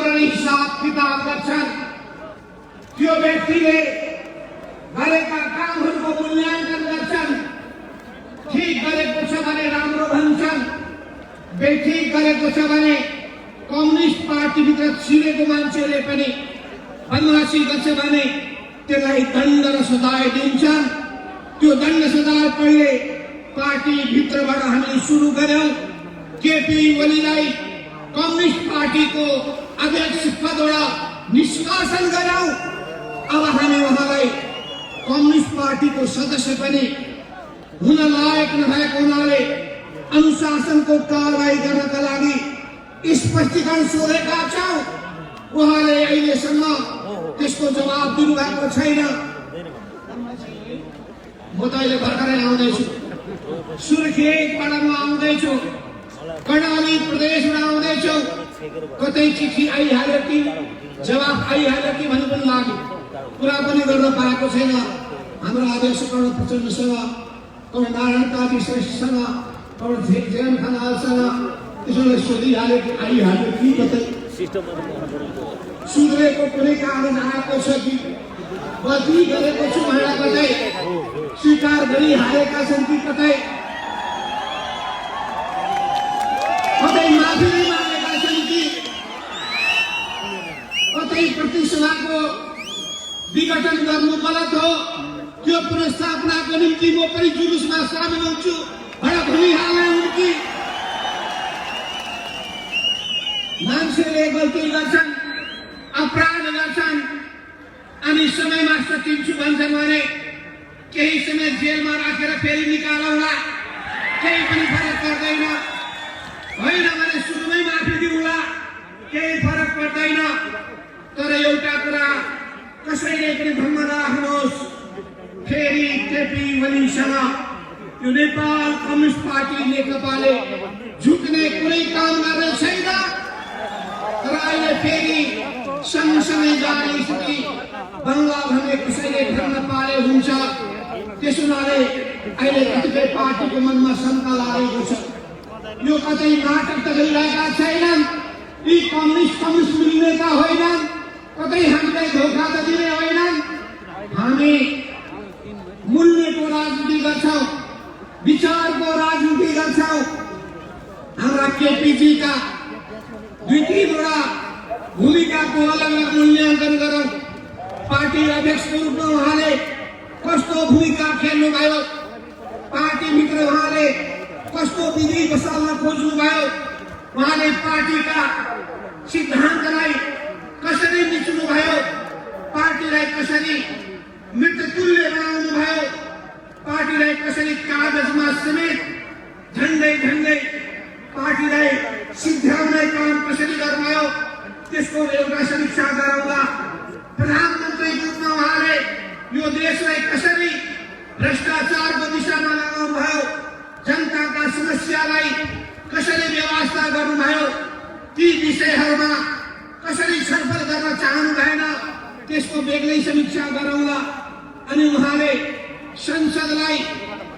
धोरणी हिसाब किताब गर्छन् त्यो व्यक्तिले गरेका कामहरूको मूल्याङ्कन गर्छन् ठीक गरेको छ भने राम्रो भन्छन् बेठिक गरेको छ भने कम्युनिस्ट पार्टीभित्र छिरेको मान्छेले पनि बदमासी गर्छ भने त्यसलाई दण्ड र सजाय दिन्छन् त्यो दण्ड सजाय पहिले पार्टी भित्रबाट हामीले सुरु गर्यौं केपी ओलीलाई कम्युनिस्ट पार्टीको अध्यक्ष पदबाट निष्कासन गर्यौं अब हामी उहाँलाई कम्युनिस्ट पार्टीको सदस्य पनि हुन लायक नभएको हुनाले अनुशासनको कारबाही गर्नका लागि स्पष्टीकरण सोधेका छौं उहाँले अहिलेसम्म त्यसको जवाब दिनुभएको छैन म त अहिले भर्खरै आउँदैछु सुर्खेतबाट म आउँदैछु कर्णाली प्रदेशबाट आउँदैछु कतै चिठी आइहाल्यो कि जवाब आइहाल्यो कि भन्नु पनि लाग्यो कुरा पनि गर्न पाएको छैन हाम्रो अध्यक्ष कर्ण प्रचण्डसँग कर्ण नारायण काजी श्रेष्ठसँग कर्ण जयन खनालसँग त्यसैले सोधिहाल्यो कि आइहाल्यो कि कतै सुध्रेको कुनै कारण आएको छ कि गल्ती गरेको छु भनेर कतै स्वीकार गरिहालेका छन् कि कतै कतै माफी मागेका छन् कि कतै प्रतिसभाको विघटन गर्नु गलत हो त्यो पुनर्स्थापनाको निम्ति म पनि जुलुसमा सामेल हुन्छु भडक भनिहाले हुन् कि मान्छेले गल्ती गर्छन् अपराध गर्छन् अनि समयमा सकिन्छु भन्छन् भने केही समय जेलमा राखेर फेरि निकालौँला केही पनि फरक पर्दैन होइन भने सुरुमै माफी दिउँला केही फरक पर्दैन तर एउटा कुरा कसैले पनि भन्न राख्नुहोस् फेरि केपी ओलीसँग यो नेपाल कम्युनिस्ट पार्टी नेकपाले झुक्ने कुनै काम गर्ने छैन तर अहिले फेरि सँगसँगै जाने स्थिति बङ्गला भन्ने कसैले भन्न पाले हुन्छ त्यसो हुनाले अहिले कतिपय पार्टीको मनमा शङ्का लागेको छ यो कतै नाटक त गरिरहेका छैनन् यी कम्युनिस्ट मिल्नेका होइनन् कतै हामीलाई धोका त दिने होइनन् हामी मूल्यको राजनीति गर्छौं विचारको राजनीति गर्छौं हाम्रा केपीजीका दुई तीनवटा भूमिकाको अलग अलग मूल्याङ्कन गरौं पार्टी अध्यक्षको रूपमा उहाँले कस्तो भूमिका खेल्नुभयो पार्टीभित्र उहाँले कस्तो विधि बसाल्न खोज्नुभयो उहाँले पार्टीका सिद्धान्तलाई कसरी मिच्नुभयो पार्टीलाई कसरी मृत्युतुल्य बनाउनु भयो पार्टीलाई कसरी कागजमा समेत झन्डै झन्डै पार्टीलाई सिद्ध्याउने काम कसरी गर्नुभयो त्यसको एउटा समीक्षा गरौँला प्रधानमन्त्रीको रूपमा उहाँले यो देशलाई कसरी भ्रष्टाचारको दिशामा लगाउनु भयो जनताका समस्यालाई कसरी व्यवस्था गर्नुभयो ती विषयहरूमा कसरी छलफल गर्न चाहनु भएन त्यसको बेग्लै समीक्षा गरौँला अनि उहाँले संसदलाई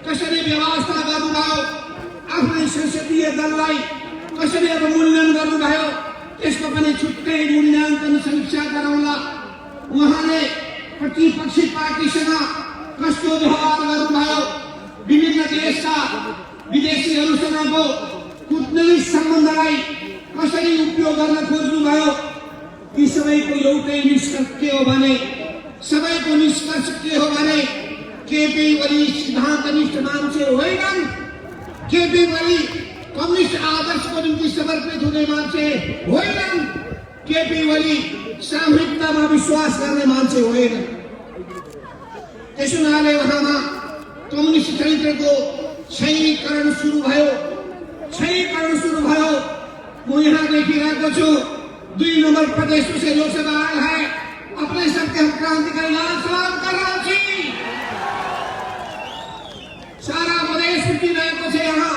कसरी व्यवस्था गर्नुभयो आफ्नै संसदीय दललाई कसरी अवमूल्यन गर्नुभयो त्यसको पनि छुट्टै मूल्याङ्कन समीक्षा गरौँला उहाँले प्रतिपक्षी पार्टीसँग कस्तो व्यवहार गर्नुभयो विभिन्न देशका विदेशीहरूसँगको कूटनीतिक सम्बन्धलाई कसरी उपयोग गर्न खोज्नुभयो यी सबैको एउटै निष्कर्ष के हो भने सबैको निष्कर्ष के हो भने केपी ओली सिद्धान्तनिष्ठ मान्छे होइनन् केपी ओली कम्युनिस्ट आदर्शको निम्ति समर्पित हुने मान्छे होइनन् केपी ओली सामूहिकतामा विश्वास गर्ने मान्छे होइनन् त्यसो हुनाले उहाँमा कम्युनिस्ट चरित्रको क्षयीकरण सुरु भयो म यहाँ देखिरहेको छु 2 नंबर प्रदेश से लोकसभा आया है अपने सबके हम क्रांतिकारी लाल सलाम कर रहा छी सारा प्रदेश की रहेको छ यहाँ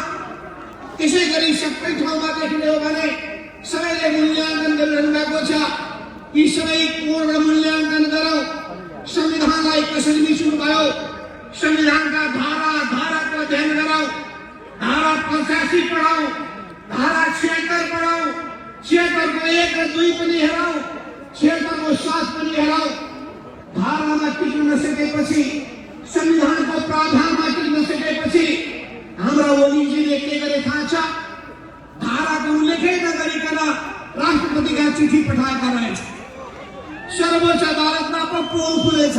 त्यसै गरी सबै ठाउँमा देख्ने हो भने सबैले मूल्याङ्कन गरिरहनु भएको छ यी सबै पूर्ण मूल्याङ्कन गरौँ संविधानलाई कसरी मिच्नु भयो संविधानका धाराको अध्ययन गरौँ धारा 85 पढौँ धारा 76 पढौँ 76 को 1 र 2 पनि हेरौँ, 76 को 7 पनि हेरौँ। धारामा टिक्न नसकेपछि, संविधानको प्रावधानमा टिक्न सकेपछि हाम्रा ओलीजीले के गरे थाहा छ? धाराको उल्लेखै नगरिकन राष्ट्रपतिका चिठी पठाएका रहेछ। सर्वोच्च अदालतमा पो पोल खुलेछ।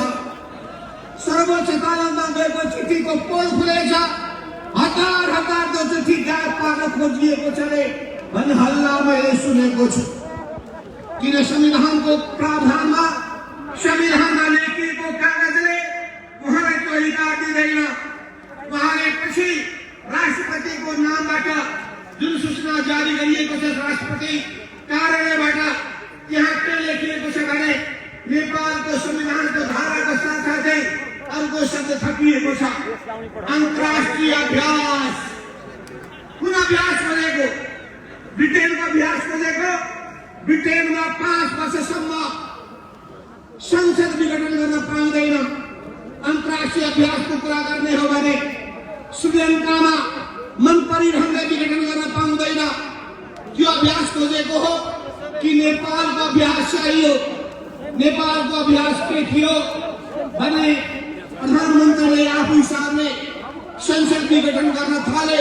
सर्वोच्च अदालतमा गएको चिठीको पोल खुलेछ। हतार हतारको चिठी गायब पार्न खोजिएको छ रे भन्ने हल्ला मैले सुनेको छु। किन संविधानको प्रावधानमा, संविधानमा लेखिएको कागजले उहाँलाई त्यो अधिकार दिँदैन। उहाँले पछि राष्ट्रपतिको नामबाट जुन सूचना जारी गरिएको छ राष्ट्रपति कार्यालयबाट, यहाँ के लेखिएको छ भने नेपालको संविधानको धाराको साथसाथै अर्को शब्द थपिएको छ, अन्तर्राष्ट्रिय अभ्यास। कुन अभ्यास भनेको? ब्रिटेनको अभ्यास भनेको ब्रिटेनमा 5 वर्षसम्म संसद विघटन गर्न पाउँदैन। अन्तर्राष्ट्रिय अभ्यासको कुरा गर्ने हो भने श्रीलङ्कामा मनपरी ढङ्गले विघटन गर्न पाउँदैन। त्यो अभ्यास खोजेको हो कि नेपालको अभ्यास चाहियो? नेपालको अभ्यास के थियो भने प्रधानमन्त्रीले आफू हिसाबले संसद विघटन गर्न थाले।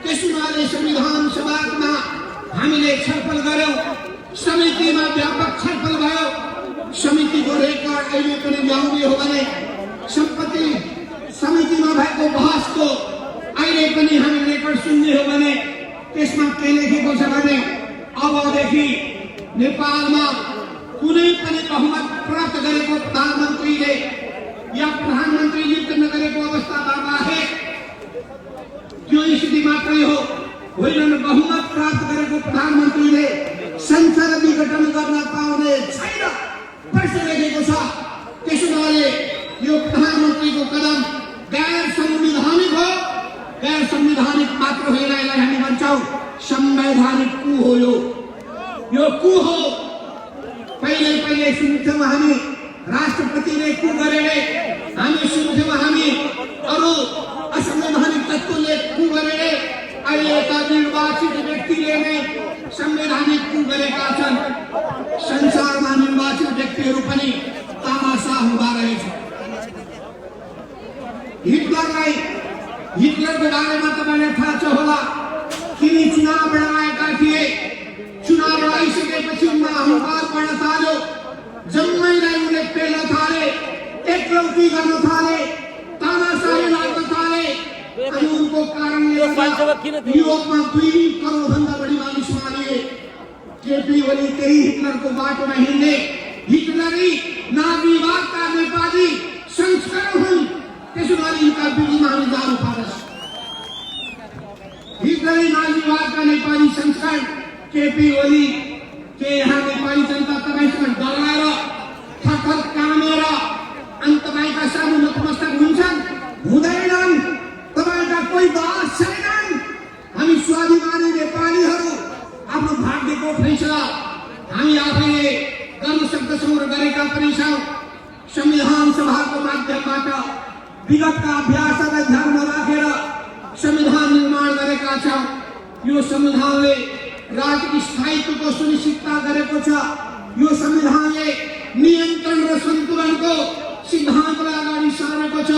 त्यसमाले संविधान सभामा हामीले छलफल गर्यौं। समितिमा व्यापक छलफल भयो। समितिको रेकर्ड अहिले पनि ल्याउने हो भने सम्पत्ति समितिमा भएको बहसको अहिले पनि हामी रेकर्ड सुन्ने हो भने त्यसमा के लेखेको छ भने अबदेखि नेपालमा कुनै पनि बहुमत प्राप्त गरेको प्रधानमन्त्रीले या प्रधानमन्त्री नियुक्त नगरेको अवस्थामा बाहेक त्यो स्थिति मात्रै हो, होइन बहुमत प्राप्त गरेको प्रधानमन्त्रीले संसद विघटन गर्न पाउने छैन प्रश्न लेखेको छ। त्यसैले यो प्रधानमन्त्रीको कदम गैर संवैधानिक हो। गैर संवैधानिक मात्र होइन, यसलाई हामी भन्छौँ संवैधानिक कु हो। यो कु हो। पहिले सुन्थ्यौँ हामी राष्ट्रपतिले कु गरेर, हामी सुन्थ्यौँ हामी अरू असंवैधानिक तत्त्वले कु गरेर। अहिलेका निर्वाचित व्यक्तिले नै संवैधानिक कु गरेका छन्। संसारमा निर्वाचित व्यक्तिहरू पनि तामासा हुँदा रहेछ। हिटलरको बारेमा तपाईँलाई थाहा छ होला। किन चुनाव लडाएका थिए? चुनाव लडाइसकेपछि उनमा अहङ्कार बढ्न थाल्यो। जम्मैलाई उनले पेल्न थाले, एकलौटी गर्न थाले, तानाशाही लाग्न थाले। अनि उनको कारणले युरोपमा 2 करोड भन्दा बढी मानिस मारिए। केपी ओली त्यही हिटलरको बाटोमा हिँड्ने हिटलरी नाजीवादका नेपाली संस्करण हुन्। त्यसैले यिनका विरुद्धमा हामी जानु पर्छ। हिटलरी नाजीवादका नेपाली संस्करण केपी ओली के यहाँ नेपाली जनता तपाईँसँग डराएर थरथर कामेर अनि तपाईँका सामु नतमस्तक हुन्छन्? हुँदैनन्। तपाईँका कोही दास छैनन्। हामी स्वाभिमानी नेपालीहरू आफ्नो भाग्यको फैसला हामी आफैले गर्न सक्दछौँ र गरेका पनि छौँ। संविधान सभाको माध्यमबाट विगतका अभ्यासलाई ध्यानमा राखेर संविधान निर्माण गरेका छौँ। यो संविधानले राजनीतिक स्थायित्वको सुनिश्चितता गरेको छ। यो संविधानले नियन्त्रण र सन्तुलनको सिद्धान्तलाई अगाडि सारेको छ।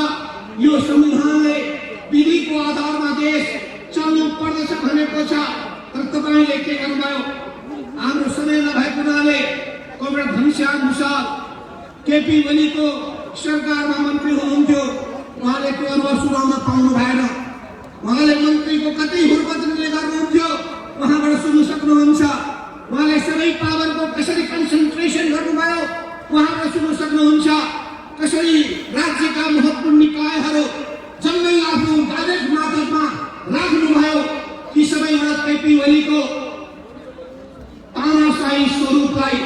यो संविधानले विधिको आधारमा देश चल्नु पर्दछ भनेको छ। तर तपाईँले के गर्नुभयो? हाम्रो समय नभएको हुनाले कमरेड घनश्याम भुषाल केपी ओलीको सरकारमा मन्त्री हुनुहुन्थ्यो। उहाँले त्यो अनुभव सुनाउन पाउनु भएन। उहाँले मन्त्रीको कति हुर्बदले गर्नुहुन्थ्यो, उहाँबाट सुन्नु सक्नुहुन्छ। उहाँले सबै पावरको कसरी कन्सन्ट्रेसन गर्नुभयो, उहाँबाट सुन्नु सक्नुहुन्छ। कसरी राज्यका महत्त्वपूर्ण निकायहरू जम्मै आफ्नो डाइरेक्ट मातहतमा राख्नुभयो। ती सबैबाट केपी ओलीको तानाशाही स्वरूपलाई,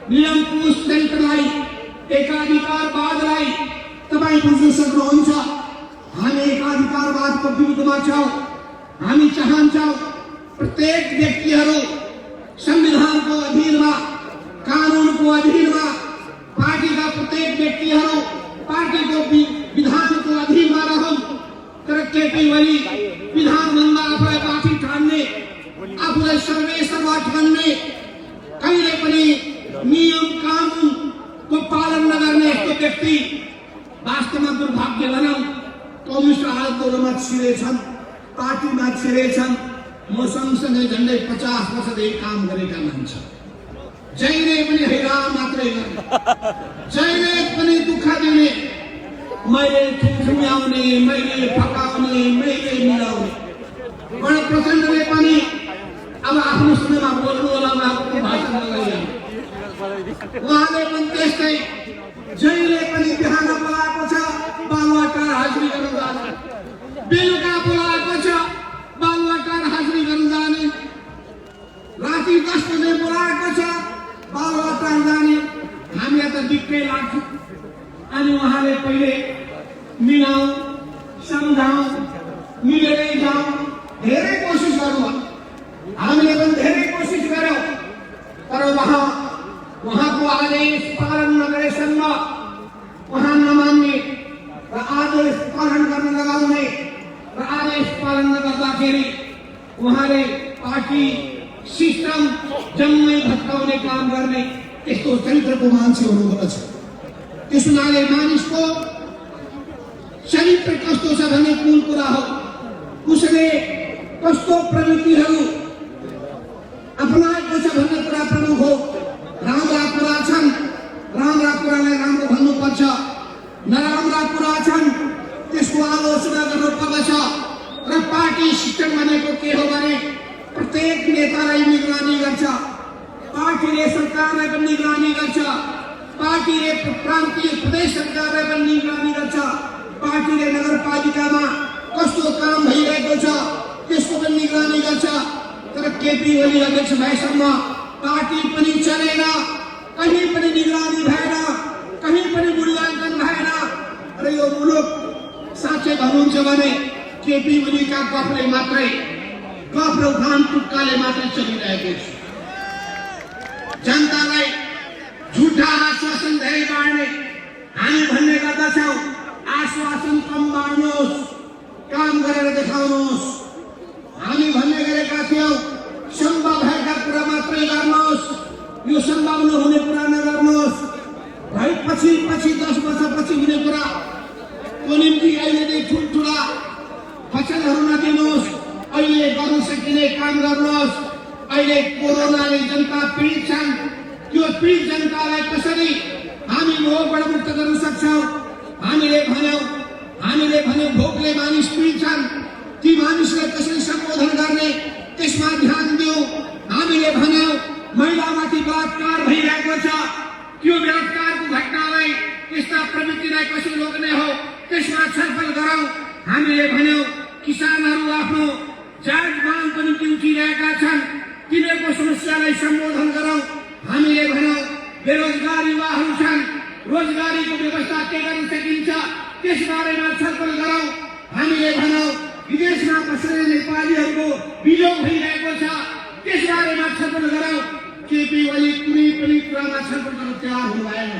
निरङ्कुश तन्त्रलाई, एकाधिकारवादलाई तपाईँ बुझ्न सक्नुहुन्छ। हामी एकाधिकारवादको विरुद्धमा छौँ। हामी चाहन्छौँ प्रत्येक व्यक्तिहरू संविधानको अधीनमा, कानुनको अधीनमा, पार्टीका प्रत्येक व्यक्तिहरू पार्टीको विधानको अधीनमा रहन्। तर केपी ओली विधानभन्दा आफूलाई माथि ठान्ने, आफूलाई सर्वेसर्वा ठान्ने नियम कानून को पालन नगर्ने यस्तो व्यक्ति वास्तवमा दुर्भाग्य भनौँ कम्युनिस्ट आन्दोलनमा छिरेछन्, पार्टीमा छिरेछन्। म सँगसँगै झन्डै 50 वर्षदेखि काम गरेका मान्छे, जहिले पनि हैरान मात्रै गर्ने, जहिले पनि दुःख दिने, मैले ठुम्याउने, मैले फकाउने, मैले मिलाउने। गण प्रचण्डले पनि अब आफ्नो समयमा बोल्नु होला, उहाँको भाषण लगाइरहनु। उहाँले पनि त्यस्तै जहिले पनि बिहान बोलाएको छ बालुवाटार हाजिरी गर्न जाने, बेलुका बोलाएको छ बालुवाटार हाजिरी गर्न जाने, राति 10 बजे बोलाएको छ बालुवाटार जाने। हामीलाई त दिक्कै लाग्छ। अनि उहाँले पहिले मिलाऊ, सम्झाऊ, मिलेरै जाऊ, धेरै कोसिस गर्नु। हामीले पनि धेरै कोसिस गर्यौं, तर उहाँको आदेश पालन नगरेसम्म उहाँ नमान्ने र आदेश पालन गर्न लगाउने र आदेश पालन नगर्दाखेरि उहाँले पार्टी सिस्टम जम्मै भत्काउने काम गर्ने यस्तो चरित्रको मान्छे हुनुहुँदछ। त्यस हुनाले मानिसको चरित्र कस्तो छ भन्ने कुल कुरा हो। उसले कस्तो प्रवृत्तिहरू अपनाएको छ भन्ने कुरा प्रमुख हो। राम्रा कुरा छन्, राम्रा कुरालाई राम्रो भन्नुपर्छ, नराम्रा कुरा छन् त्यसको आलोचना गर्नुपर्दछ। र पार्टी सिस्टम भनेको के हो भने प्रत्येक नेतालाई निगरानी गर्छ, पार्टीले सरकारलाई पनि निगरानी गर्छ, पार्टीले प्रान्तीय प्रदेश सरकारलाई पनि निगरानी गर्छ, पार्टीले नगरपालिकामा कस्तो काम भइरहेको छ त्यसको पनि निगरानी गर्छ। तर केपी ओली अध्यक्ष भएसम्म पार्टी पनि चलेन, कहीं पनि निगरानी भएन, कहीं पनि मूल्याङ्कन भएन। र यो मुलुक साँच्चै भन्नुहुन्छ भने केपी ओलीका गफले मात्रै, गफ र उखान टुक्काले मात्रै चलिरहेको छ। जनतालाई झुटा आश्वासन धेरै बाँड्ने हामी भन्ने गर्दछौँ। आश्वासन कम बाँड्नुहोस्, काम गरेर देखाउनुहोस्। हामी भन्ने गरेका थियौँ सम्भव भएका कुरा मात्रै गर्नुहोस्, यो सम्भव नहुने कुरा नगर्नुहोस्। भाइ पछि 10 वर्षपछि हुने कुरा को निम्ति अहिले ठुल्ठुला वचनहरू नदिनुहोस्, अहिले गर्न सकिने काम गर्नुहोस्। अहिले कोरोनाले जनता पीडित छन्, त्यो पीडित जनतालाई कसरी हामी रोगबाट मुक्त गर्न सक्छौँ। हामीले भन्यौँ भोकले मानिस पीडित छन्, ती मानिसलाई कसरी सम्बोधन गर्ने त्यसमा ध्यान दिउँ। हामीले भन्यौँ महिलामाथि बलात्कार भइरहेको छ, त्यो बलात्कारको घटनालाई, त्यस्ता प्रवृत्तिलाई कसरी रोक्ने हो त्यसमा छलफल गरौँ। हामीले भन्यौँ किसानहरू आफ्नो जायज मागको निम्ति उठिरहेका छन्, तिनीहरूको समस्यालाई सम्बोधन गरौँ। हामीले भन्यौँ बेरोजगार युवाहरू छन्, रोजगारीको व्यवस्था के गर्न सकिन्छ त्यस बारेमा छलफल गरौँ। हामीले भन्यौँ विदेशमा बस्ने नेपालीहरूको वियोग भइरहेको छ, त्यस बारेमा छलफल गरौँ। केपी ओली कुनै पनि कुरामा छलफल गर्न तयार हुनु भएन।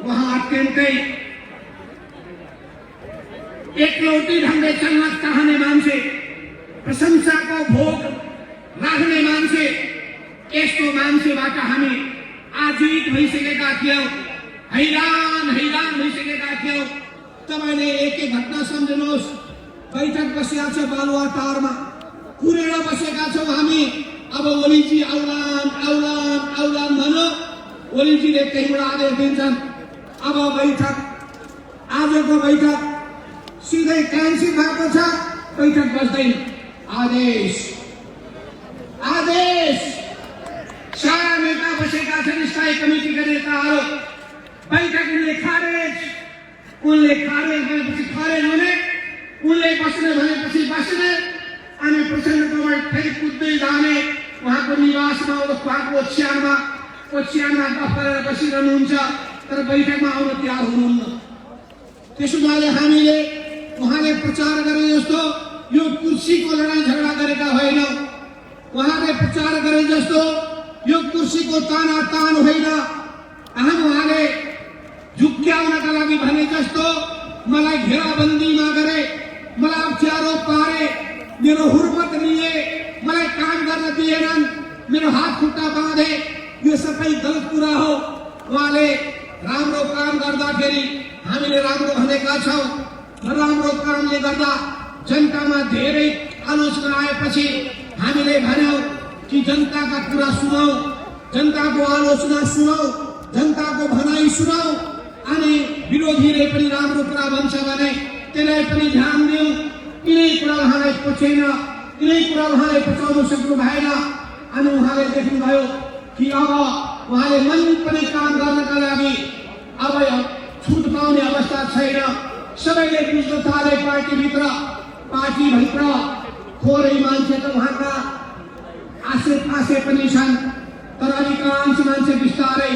उहाँ अत्यन्तै एकलौटी ढङ्गले चल्न चाहने मान्छे, प्रशंसाको भोग राख्ने मान्छे, यस्तो मान्छेबाट हामी आजित भइसकेका थियौँ, हैरान भइसकेका थियौँ। तपाईँले एक घटना सम्झनुहोस्। बैठक बसेका छ बालुवाटारमा, कुरेर बसेका छौँ हामी। अब ओलीजी आउलान् भन्यो, ओलीजीले त्यहीँबाट आदेश दिन्छन्। अब आजको बैठक सिधै क्यान्सिल भएको छ, बैठक बस्दैन। आदेश सारा नेता बसेका छन्, स्थायी कमिटीका नेताहरू। बैठक उनले खारेज भनेपछि खारेज हुने, उनले बस्ने भनेपछि बस्ने। अनि प्रचण्डकोबाट फेरि कुद्दै जाने, उहाँको निवासमा, उहाँको ओछ्यानमा गफ गरेर बसिरहनुहुन्छ, तर बैठकमा आउन तयार हुनुहुन्न। त्यसो भए हामीले उहाँले प्रचार गरे जस्तो यो कुर्सीको लडाईँ झगडा गरेका होइनौँ। उहाँले प्रचार गरे जस्तो यो कुर्सीको तान होइन। उहाँले झुक्क्याउनका लागि भने जस्तो मलाई घेराबन्दीमा गरे, मलाई अप्ठ्यारो पारे, मेरो हुर्मत लिए, मलाई काम गर्न दिएनन्, मेरो हात खुट्टा बाँधे, यो सबै गलत कुरा हो। उहाँले राम्रो काम गर्दाखेरि हामीले राम्रो भनेका छौँ, नराम्रो कामले गर्दा जनतामा धेरै आलोचना आएपछि हामीले भन्यौँ कि जनताका कुरा सुनौ, जनताको आलोचना सुनौ, जनताको भनाइ सुनौ, अनि विरोधीले पनि राम्रो कुरा भन्छ भने त्यसलाई पनि ध्यान दिउँ। कुनै कुरा उहाँलाई पछेन, कुनै कुरा उहाँले पचाउन सक्नु भएन। अनि उहाँले देख्नुभयो कि अब उहाँले मन पनि काम गर्नका लागि अब छुट पाउने अवस्था छैन। सबैले बुझ्न थाले पार्टीभित्र थोरै मान्छे त उहाँका आसेपासे पनि छन्, तर अधिकांश मान्छे बिस्तारै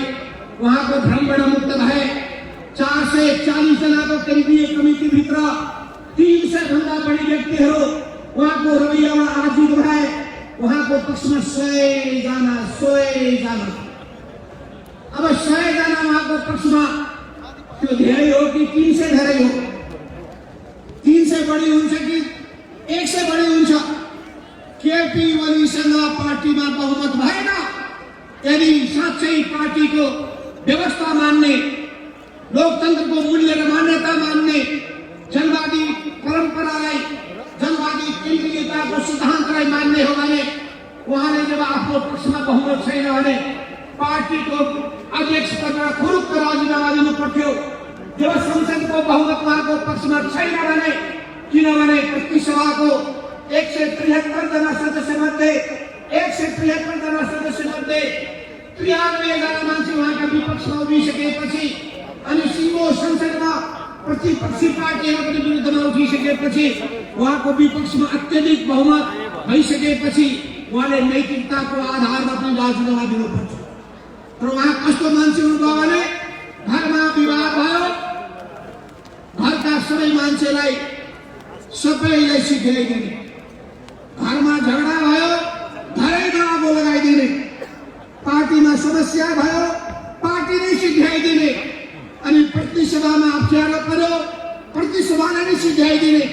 उहाँको भ्रमबाट मुक्त भए। 440 जनाको केन्द्रीय कमिटीभित्र 300 भन्दा बढी व्यक्तिहरू उहाँको रवैयामा आजित भए। उहाँको पक्षमा 100 जना। अब 100 जना उहाँको पक्षमा त्यो धेरै हो कि 300 धेरै हो? 300 बढी हुन्छ कि 100 बढी हुन्छ? केपी ओलीसँग पार्टीमा बहुमत भएन। यदि साँच्चै पार्टीको व्यवस्था मान्ने, लोकतन्त्रको मूल्य र मान्यता मान्ने, जनवादी परम्परालाई, जनवादी केन्द्रीयताको सिद्धान्तलाई मान्ने हो भने उहाँले जब आफ्नो पक्षमा बहुमत छैन भने पार्टीको अध्यक्ष पदबाट खुरुक्क राजीनामा दिनु पर्थ्यो। जब संसदको बहुमत उहाँको पक्षमा छैन भने, किनभने प्रतिसभाको 173 जना सदस्य मध्ये 173 जना सदस्य मध्ये 93 जना मान्छे उहाँका विपक्षमा उभिसकेपछि अनि सिङ्गो संसदमा प्रतिपक्षी पार्टीहरू पनि विरुद्धमा उठिसकेपछि उहाँको विपक्षमा अत्यधिक बहुमत भइसकेपछि उहाँले नैतिकताको आधारमा पनि राजीनामा दिनुपर्छ। तर उहाँ कस्तो मान्छे हुनुभयो भने घरमा विवाद भयो, घरका सबै मान्छेलाई सबैलाई सिध्याइदिने, घरमा झगडा भयो घरै नआगो लगाइदिने, पार्टीमा समस्या भयो पार्टी नै सिध्याइदिने, अनि प्रतिसभामा अप्ठ्यारो पर्यो प्रतिसभालाई नै सिध्याइदिने।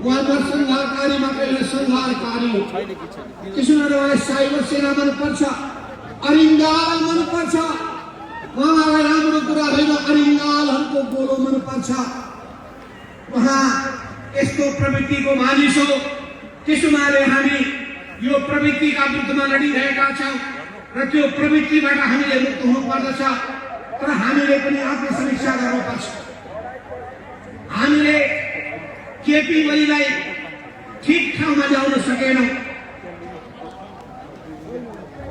उहाँ नरसंहारकारी मात्रै होइन, संहारकारी हो। त्यसो भएर उहाँलाई साइबर सेना मनपर्छ, अरिङ्गाल मनपर्छ। उहाँलाई राम्रो कुरा होइन, अरिङ्गालहरूको गोलो मनपर्छ। उहाँ यस्तो प्रवृत्तिको मानिस हो। त्यसोमाले हामी यो प्रवृत्तिका विरुद्धमा लडिरहेका छौँ र त्यो प्रवृत्तिबाट हामीले मुक्त हुनुपर्दछ। तर हामीले पनि आत्मसमीक्षा गर्नुपर्छ। हामीले केपी ओलीलाई ठिक ठाउँमा ल्याउन सकेनौँ।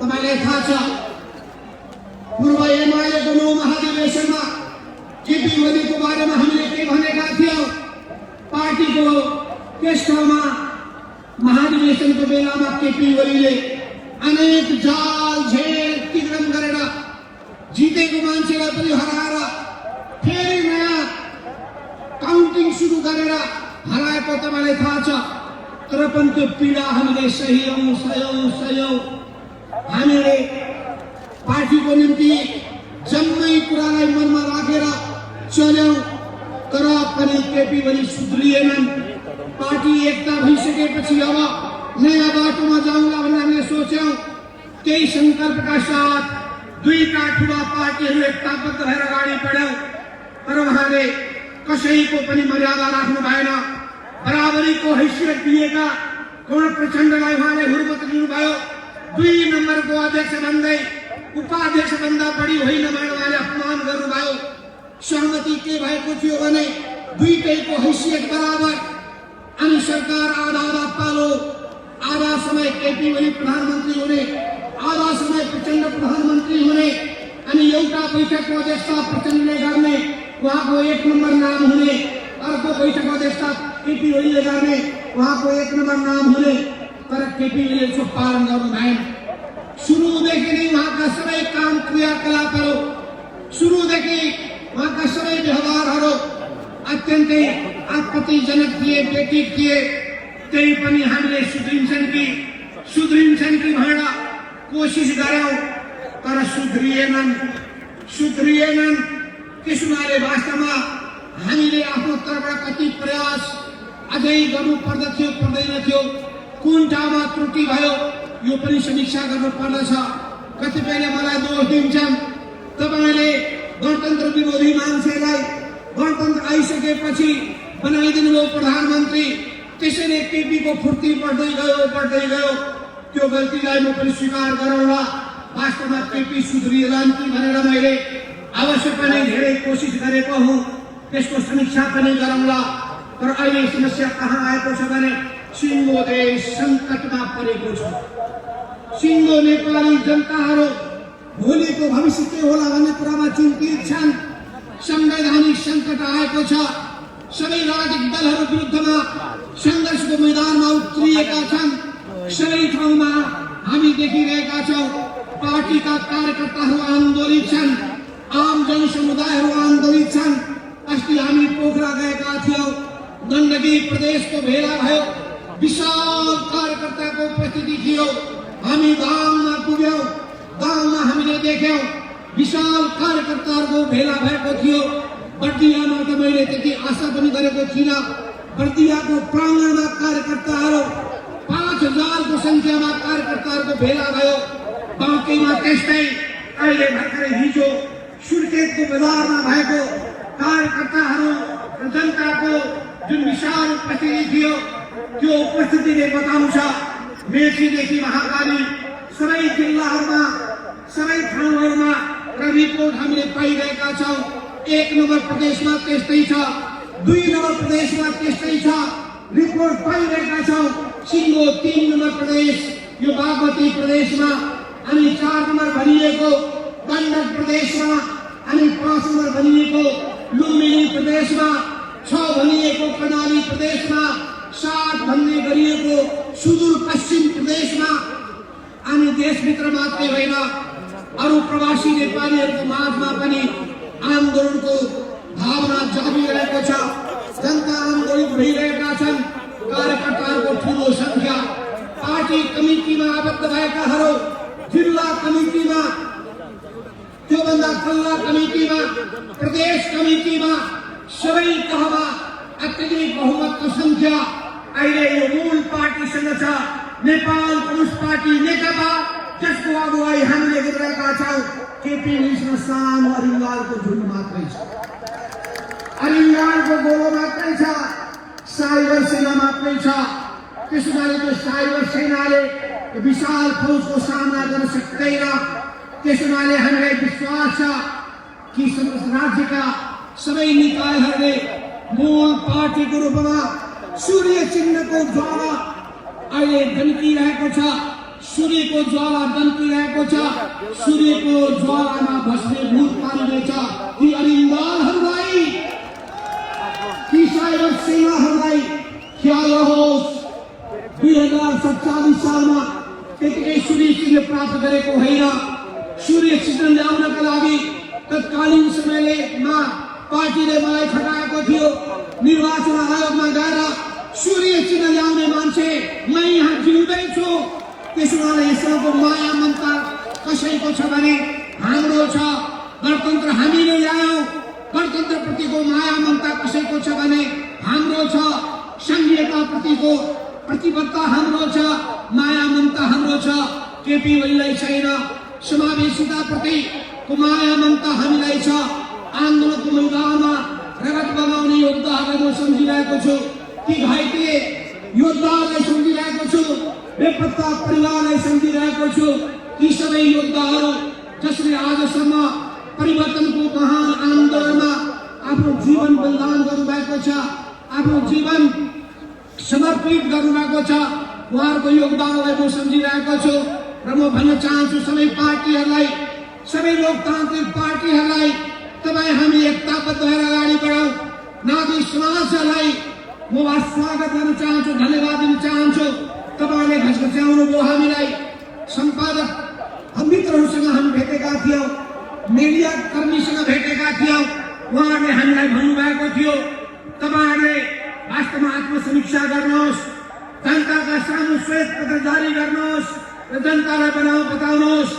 तपाईँलाई थाहा छ, पूर्व एमालेको 9 महाधिवेशनमा केपी ओलीको बारेमा हामीले के भनेका थियौँ? पार्टीको त्यस ठाउँमा महाधिवेशनको बेलामा केपी ओलीले अनेक जाल झेल तिग्रम गरेर जितेको मान्छेलाई पनि हराएर फेरि नयाँ काउन्टिङ सुरु गरेर हराएको तपाईँलाई थाहा छ। तर पनि त्यो पीडा हामीले सह्यौं। हामीले पार्टीको निम्ति जम्मै कुरालाई मनमा राखेर चल्यौं। तर पनि केपी ओली सुध्रिएनन्। पार्टी एकता भइसकेपछि अब नयाँ बाटोमा जाउँला भनेर हामीले सोच्यौं। त्यही संकल्पका साथ दुईटा ठुला पार्टीहरू एकताबद्ध भएर अगाडि बढ्यौं। तर उहाँले कसैको पनि मर्यादा राख्नु भएन। बराबरीको हैसियत दिएका गौरव प्रचण्डलाई उहाँले हुर्मत दिनुभयो। 2 नम्बरको अध्यक्ष भन्दै उपाध्यक्ष भन्दा बढी होइन भनेर उहाँले अपमान गर्नुभयो। सहमति के भएको थियो भने दुईटैको हैसियत बराबर, अनि सरकार आधा पालो, आधा समय केपी ओली प्रधानमन्त्री हुने, आधा समय प्रचण्ड प्रधानमन्त्री हुने, अनि एउटा बैठकको अध्यक्षता प्रचण्डले गर्ने, उहाँको 1 नम्बर नाम हुने, अर्को बैठकको अध्यक्षता केपी ओलीले गर्ने, उहाँको 1 नम्बर नाम हुने। तर केपी ओलीले यसो पालन गर्नु भएन। सुरुदेखि नै उहाँका सबै काम क्रियाकलापहरू, सुरुदेखि उहाँका सबै व्यवहारहरू अत्यन्तै आपत्तिजनक थिए, बेठिक थिए। त्यही पनि हामीले सुध्रिन्छन् कि भनेर कोसिस गर्यौं, तर सुध्रिएनन्। त्यसोमाले वास्तवमा हामीले आफ्नो तर्फबाट कति प्रयास अझै गर्नु पर्दैनथ्यो। कुन ठाउँमा त्रुटि भयो यो पनि समीक्षा गर्नु पर्दछ। कतिपयले मलाई दोष दिन्छन्, तपाईले गणतन्त्र विरोधी मान्छेलाई गणतन्त्र आइसकेपछि बनाइदिनु भयो प्रधानमन्त्री, त्यसैले केपी को फुर्ती बढ्दै गयो। त्यो गल्तीलाई म पनि स्वीकार गरौँला। वास्तवमा केपी सुध्रिएलान् कि भनेर मैले अवश्य पनि धेरै कोसिस गरेको हुँ, त्यसको समीक्षा पनि गरौँला। तर अहिले समस्या कहाँ आएको छ भने सिङ्गो देश सङ्कटमा परेको छ। सिङ्गो नेपाली जनताहरू भोलिको भविष्य के होला भन्ने कुरामा चिन्तित छन्। संवैधानिक सङ्कट आएको छ। सबै राजनीतिक दलहरू विरुद्धमा सङ्घर्षको मैदानमा उत्रिएका छन्। सबै ठाउँमा हामी देखिरहेका छौँ पार्टीका कार्यकर्ताहरू आन्दोलित छन्, आम जनसमुदायहरू आन्दोलित छन्। अस्ति हामी पोखरा गएका थियौँ, गण्डकी प्रदेशको भेला भयो, विशाल कार्यकर्ताको उपस्थिति थियो। हामी गाउँमा पुग्यौँ, गाउँमा हामीले देख्यौँ विशाल कार्यकर्ताहरूको भेला भएको थियो। बर्दियामा त मैले त्यति आशा पनि गरेको थिइनँ। बर्दियाको प्राङ्गणमा कार्यकर्ताहरू 5000 को संख्यामा कार्यकर्ताहरूको भेला भयो। बाँकीमा त्यस्तै अहिले भर्खरै हिजो सुर्खेतको बजारमा भएको कार्यकर्ताहरू र जनताको जुन विशाल उपस्थिति थियो, त्यो उपस्थितिले बताउँछ मेचीदेखि महाकाली सबै जिल्लाहरूमा सबै ठाउँहरूमा र रिपोर्ट हामीले पाइरहेका छौँ। 1 नम्बर प्रदेशमा त्यस्तै छ, 2 नम्बर प्रदेशमा त्यस्तै छ, रिपोर्ट पाइरहेका छौँ। सिङ्गो 3 नम्बर प्रदेश यो बागमती प्रदेशमा, अनि 4 नम्बर भनिएको गण्डक प्रदेशमा, अनि 5 नम्बर भनिएको लुम्बिनी प्रदेशमा, 6 भनिएको कर्णाली प्रदेशमा, 7 भन्ने गरिएको सुदूर पश्चिम प्रदेशमा। अनि देशभित्र मात्रै होइन अरू प्रवासी नेपालीहरूको माझमा पनि आन्दोलनको भावना जागिरहेको छ। जनता आन्दोलित भइरहेका छन्। कार्यकर्ताहरूको ठुलो संख्या पार्टी कमिटीमा आबद्ध भएकाहरू, जिल्ला कमिटीमा, त्योभन्दा तल्ला कमिटीमा, प्रदेश कमिटीमा, सबै तहमा अत्यधिक बहुमतको संख्या अहिले यो मूल पार्टीसँग छ, नेपाल कम्युनिस्ट पार्टी नेकपा, जसको अगुवाई हामीले गरिरहेका छौँ। केपी ओलीसँग सानो अरिङ्गालको झुन्ड मात्रै छ, अरिङ्गालको गोलो मात्रै छ, साइबर सेना मात्रै छ। त्यसो हुनाले त्यो साइबर सेनाले विशाल फौजको सामना गर्न सक्दैन। त्यसो हुनाले हामीलाई विश्वास छ कि राज्यका सबै निकायहरूले मूल पार्टीको रूपमा सूर्य चिन्हको ज्वाला अहिले दन्किरहेको छ, सूर्यको ज्वाला दन्किरहेको छ। सूर्यको ज्वालामा भस्मीभूत पारिनेछ ती अरिङ्गालहरूलाई, ती साइबर सेनाहरूलाई। ख्याल रहोस् 2047 सालमा त्यतिकै सूर्य चिन्ह प्राप्त गरेको होइन। सूर्य चिन्ह ल्याउनका लागि तत्कालीन समयमा पार्टीले मलाई ठगाएको थियो। निर्वाचन आयोगमा गएर सूर्य चिन्ह ल्याउने मान्छे म यहाँ जिउँदै छु। त्यसो भएर यसको माया ममता कसैको छ भने हाम्रो छ। गणतन्त्र हामीले ल्यायौँ, गणतन्त्र प्रतिको माया ममता कसैको छ भने हाम्रो छ। संघीयता प्रतिको प्रतिबद्धता हाम्रो छ, माया ममता हाम्रो छ। केपी ओलीलाई छैन। समावेशिता प्रतिको माया ममता हामीलाई छ। आन्दोलनको मैदानमा रगत बगाउने योद्धाहरूलाई म सम्झिरहेको छु, ती घाइते योद्धाहरूलाई सम्झिरहेको छु, बेपत्ता परिवारलाई सम्झिरहेको छु। ती सबै योद्धाहरू जसले आजसम्म परिवर्तनको महान आन्दोलनमा आफ्नो जीवन बलिदान गर्नुभएको छ, आफ्नो जीवन समर्पित गर्नुभएको छ, उहाँहरूको योगदानलाई म सम्झिरहेको छु। र म भन्न चाहन्छु सबै पार्टीहरूलाई, सबै लोकतान्त्रिक पार्टीहरूलाई, तपाईँ हामी एकताबद्ध भएर अगाडि बढौँ। नागरिक समाजलाई म स्वागत गर्न चाहन्छु, धन्यवाद दिन चाहन्छु। तपाईँले घचघच्याउनु भयो हामीलाई। सम्पादक मित्रहरूसँग हामी भेटेका थियौँ, मिडिया कर्मीसँग भेटेका थियौँ। उहाँहरूले हामीलाई भन्नुभएको थियो तपाईँहरूले वास्तवमा आत्मसमीक्षा गर्नुहोस्, जनताका सामु श्वेत पत्र जारी गर्नुहोस् र जनतालाई बताउनुहोस्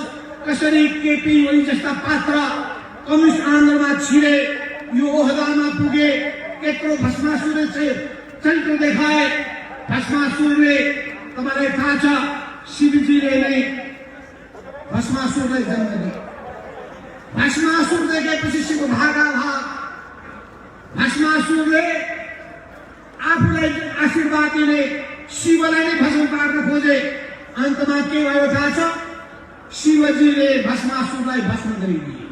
कसरी केपी ओली जस्ता पात्र कम्युनिस्ट आन्दोलनमा छिरे, यो ओहदामा पुगे, यत्रो भस्मासुरले चरित्र देखाए। भस्मासुरले तपाईँलाई थाहा छ शिवजीले नै भस्मासुरलाई जन्म दिए। भस्मासुर देखेपछि शिव भागा भाग। भस्मासुरले आफूलाई आशीर्वाद दिने शिवलाई नै भस्म पार्न खोजे। अन्तमा के भयो थाहा छ? शिवजीले भस्मासुरलाई भस्म गरिदिए।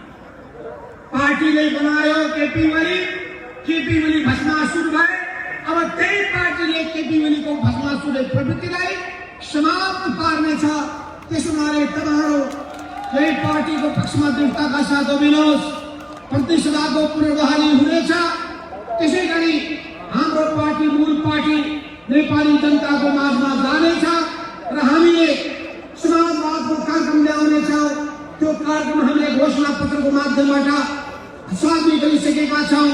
पार्टीले बनायो केपी ओली। केपी ओली भस्मासुर भए। अब त्यही पार्टीले केपी ओलीको भस्मासुर प्रवृत्तिलाई समाप्त पार्नेछ। त्यसैले तपाईँहरू यही पार्टीको पक्षमा दृढताका साथ उभिनुहोस्। प्रतिस्पर्धाको पुनर्बहाली हुनेछ। त्यसै गरी हाम्रो पार्टी मूल पार्टी नेपाली जनताको माझमा जानेछ र हामीले समाजवादको कार्यक्रम ल्याउनेछौँ। त्यो कार्यक्रम हामीले घोषणा पत्रको माध्यमबाट सार्वजनिक गरिसकेका छौँ।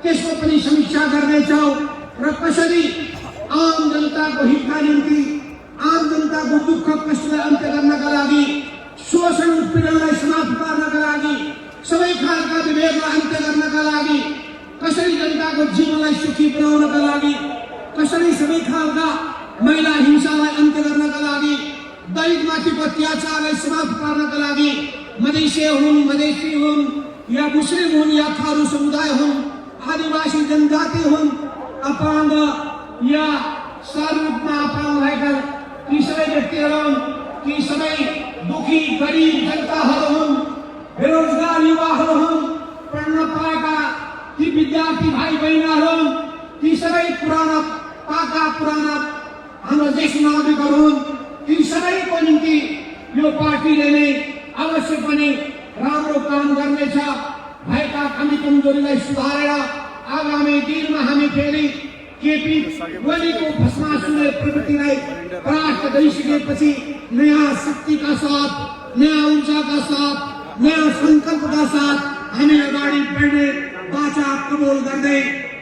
त्यसको पनि समीक्षा गर्नेछौँ र कसरी आम जनताको हितका निम्ति, आम जनताको दुःख कष्टलाई अन्त्य गर्नका लागि, शोषण उत्पीडनलाई समाप्त पार्नका लागि, सबै खालका विभेदलाई अन्त्य गर्नका लागि, कसरी जनताको जीवनलाई सुखी बनाउनका लागि, कसरी सबै खालका महिला हिंसालाई अन्त्य गर्नका लागि, दलितमाथिको अत्याचारलाई समाप्त पार्नका लागि, मधेसी हुन् या मुस्लिम हुन् या थारू समुदाय हुन्, आदिवासी जनजाति हुन्, अपाङ्ग या सर्वरूपमा अपाङ्ग भएका ती सबै व्यक्तिहरू हुन्, ती सबै दुखी गरिब जनताहरू हुन्, बेरोजगार युवाहरू हुन्, पढ्न पाएका ती विद्यार्थी भाइ बहिनीहरू हुन्, ती सबै पुराना हाम्रो देशमा नागरिकहरू हुन्। ती सबैको निम्ति यो पार्टीले नै अवश्य पनि राम्रो काम गर्नेछ। भएका कमी कमजोरीलाई सुधारेर आगामी दिनमा हामी फेरि केपी ओलीको भस्मासुर प्रवृत्तिलाई परास्त गरिसकेपछि नयाँ शक्तिका साथ, नयाँ ऊर्जाका साथ, नयाँ संकल्पका साथ हामी अगाडि बढ्ने बाचा कबूल गर्दै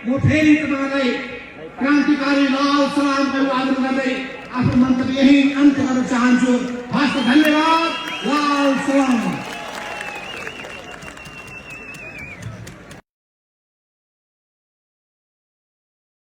म फेरि तपाईँलाई क्रान्तिकारी लाल सलामको अभिवादन गर्दै आफ्नो मन्तव्य यही अन्त्य गर्न चाहन्छु। हस्त धन्यवाद। लाल सलाम।